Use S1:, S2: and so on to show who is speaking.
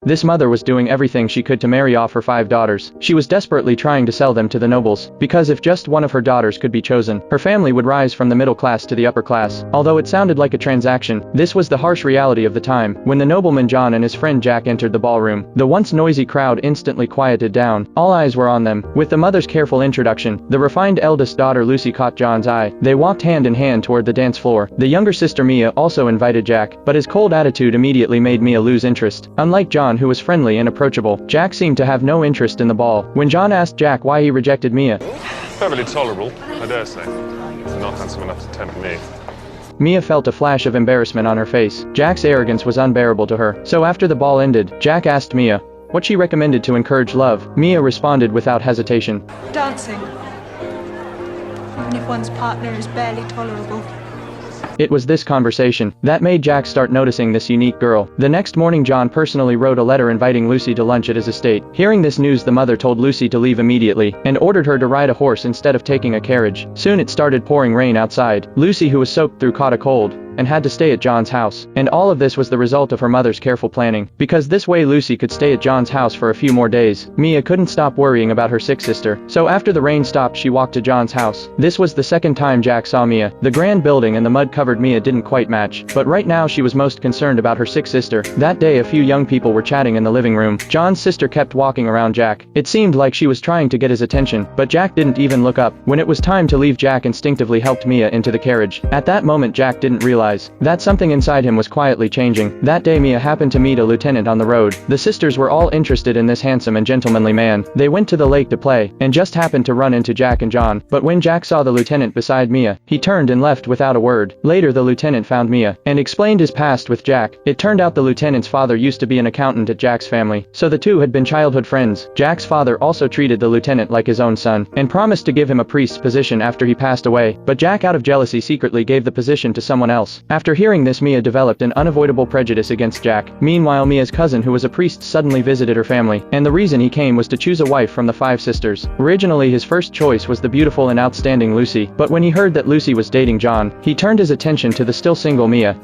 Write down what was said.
S1: This mother was doing everything she could to marry off her 5 daughters. She was desperately trying to sell them to the nobles, because if just one of her daughters could be chosen, her family would rise from the middle class to the upper class. Although it sounded like a transaction, this was the harsh reality of the time. When the nobleman John and his friend Jack entered the ballroom, the once noisy crowd instantly quieted down. All eyes were on them. With the mother's careful introduction, the refined eldest daughter Lucy caught John's eye. They walked hand in hand toward the dance floor. The younger sister Mia also invited Jack, but his cold attitude immediately made Mia lose interest. Unlike John, who was friendly and approachable, Jack seemed to have no interest in the ball. When John asked Jack why he rejected Mia,
S2: "Perfectly tolerable, I dare say. Not handsome enough to tempt me."
S1: Mia felt a flash of embarrassment on her face. Jack's arrogance was unbearable to her. So after the ball ended, Jack asked Mia what she recommended to encourage love. Mia responded without hesitation.
S3: Dancing. Even if one's partner is barely tolerable.
S1: It was this conversation that made Jack start noticing this unique girl. The next morning John personally wrote a letter inviting Lucy to lunch at his estate. Hearing this news, the mother told Lucy to leave immediately, and ordered her to ride a horse instead of taking a carriage. Soon it started pouring rain outside. Lucy, who was soaked through, caught a cold and had to stay at John's house. And all of this was the result of her mother's careful planning, because this way Lucy could stay at John's house for a few more days. Mia couldn't stop worrying about her sick sister, so after the rain stopped she walked to John's house. This was the second time Jack saw Mia. The grand building and the mud-covered Mia didn't quite match, but right now she was most concerned about her sick sister. That day a few young people were chatting in the living room. John's sister kept walking around Jack. It seemed like she was trying to get his attention, but Jack didn't even look up. When it was time to leave, Jack instinctively helped Mia into the carriage. At that moment Jack didn't realize that something inside him was quietly changing. That day Mia happened to meet a lieutenant on the road. The sisters were all interested in this handsome and gentlemanly man. They went to the lake to play, and just happened to run into Jack and John. But when Jack saw the lieutenant beside Mia, he turned and left without a word. Later the lieutenant found Mia, and explained his past with Jack. It turned out the lieutenant's father used to be an accountant at Jack's family, so the two had been childhood friends. Jack's father also treated the lieutenant like his own son, and promised to give him a priest's position after he passed away. But Jack, out of jealousy, secretly gave the position to someone else. After hearing this, Mia developed an unavoidable prejudice against Jack. Meanwhile, Mia's cousin, who was a priest, suddenly visited her family, and the reason he came was to choose a wife from the 5 sisters. Originally his first choice was the beautiful and outstanding Lucy, but when he heard that Lucy was dating John, he turned his attention to the still single Mia.